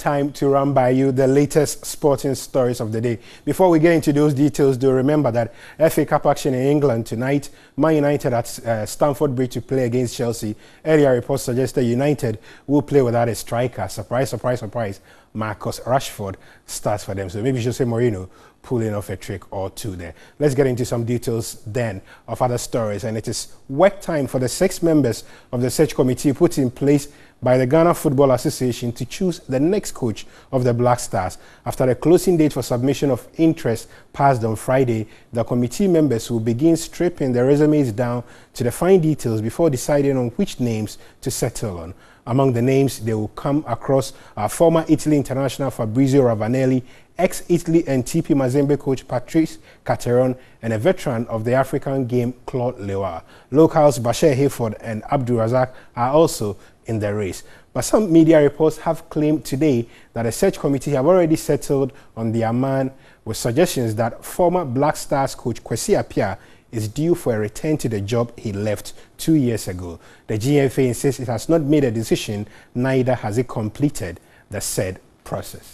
time to run by you the latest sporting stories of the day. Before we get into those details, do remember that FA Cup action in England tonight. Man United at Stamford Bridge to play against Chelsea. Earlier reports suggested United will play without a striker. Surprise, surprise, surprise. Marcus Rashford starts for them. So maybe Jose Mourinho pulling off a trick or two there. Let's get into some details then of other stories. And it is work time for the 6 members of the search committee put in place by the Ghana Football Association to choose the next coach of the Black Stars. After the closing date for submission of interest passed on Friday, the committee members will begin stripping their resumes down to the fine details before deciding on which names to settle on. Among the names, they will come across former Italy international Fabrizio Ravanelli, ex-Italy and TP Mazembe coach Patrice Cateron, and a veteran of the African game, Claude Lewa. Locals Bashir Hayford and Abdul Razak are also in the race. But some media reports have claimed today that a search committee have already settled on their man, with suggestions that former Black Stars coach Kwesi Appiah is due for a return to the job he left 2 years ago. The GFA insists it has not made a decision, neither has it completed the said process.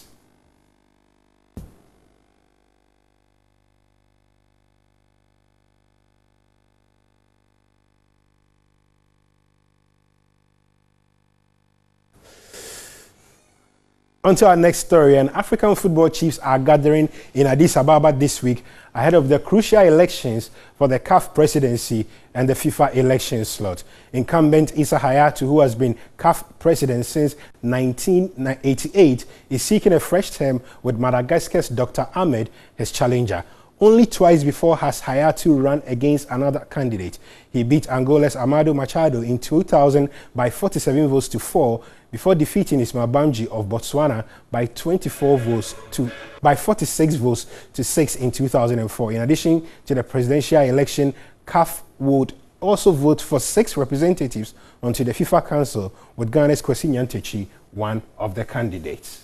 On to our next story, and African football chiefs are gathering in Addis Ababa this week ahead of the crucial elections for the CAF presidency and the FIFA election slot. Incumbent Issa Hayatou, who has been CAF president since 1988, is seeking a fresh term with Madagascar's Dr. Ahmed, his challenger. Only twice before has Hayatou run against another candidate. He beat Angola's Amado Machado in 2000 by 47 votes to 4 before defeating Ismail Bamji of Botswana by 46 votes to 6 in 2004. In addition to the presidential election, CAF would also vote for 6 representatives onto the FIFA Council, with Ghana's Kwesi Nyantakyi one of the candidates.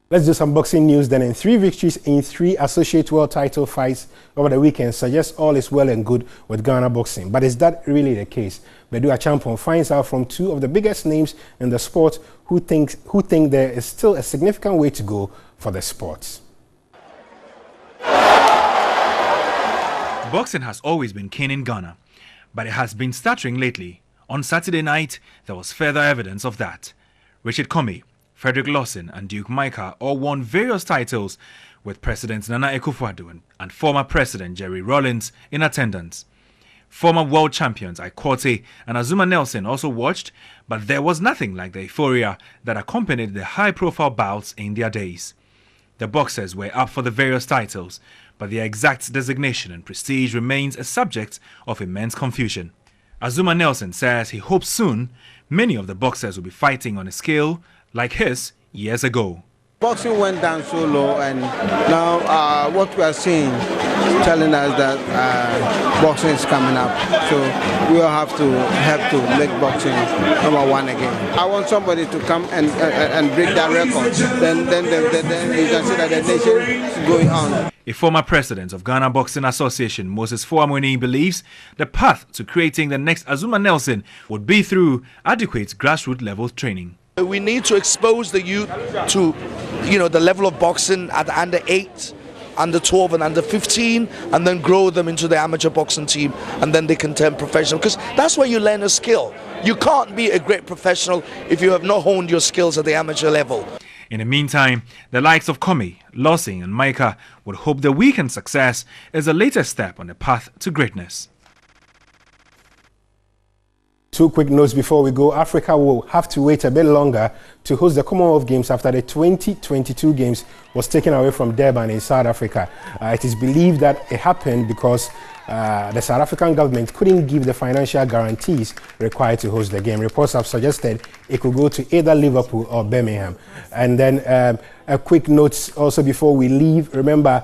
Let's do some boxing news then. In 3 victories in 3 associate world title fights over the weekend suggests all is well and good with Ghana boxing. But is that really the case? Bedu Achampong finds out from 2 of the biggest names in the sport who think there is still a significant way to go for the sport. Boxing has always been keen in Ghana, but it has been stuttering lately. On Saturday night, there was further evidence of that. Richard Comey, Frederick Lawson and Duke Micah all won various titles, with President Nana Akufo-Addo and former President Jerry Rawlings in attendance. Former world champions Ikwote and Azuma Nelson also watched, but there was nothing like the euphoria that accompanied the high-profile bouts in their days. The boxers were up for the various titles, but their exact designation and prestige remains a subject of immense confusion. Azuma Nelson says he hopes soon many of the boxers will be fighting on a scale like his years ago. Boxing went down so low, and now what we are seeing telling us that boxing is coming up. So we all have to help to make boxing #1 again. I want somebody to come and break that record. Then you can see that the nation is going on. A former president of Ghana Boxing Association, Moses Foamoni, believes the path to creating the next Azuma Nelson would be through adequate grassroots level training. We need to expose the youth to, the level of boxing at under 8, under 12 and under 15, and then grow them into the amateur boxing team, and then they can turn professional, because that's where you learn a skill. You can't be a great professional if you have not honed your skills at the amateur level. In the meantime, the likes of Comey, Lawson and Micah would hope the weekend success is the latest step on the path to greatness. 2 quick notes before we go. Africa will have to wait a bit longer to host the Commonwealth Games after the 2022 Games was taken away from Durban in South Africa. It is believed that it happened because the South African government couldn't give the financial guarantees required to host the game. Reports have suggested it could go to either Liverpool or Birmingham. And then a quick note also before we leave. Remember,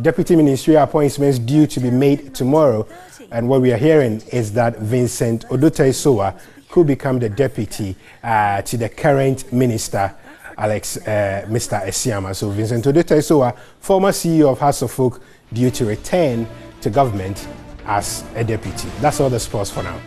deputy ministerial appointments due to be made tomorrow. And what we are hearing is that Vincent Odotai-Sowa could become the deputy to the current minister, Mr. Esiama. So Vincent Odotai-Sowa, former CEO of House of Folk, due to return to government as a deputy. That's all the sports for now.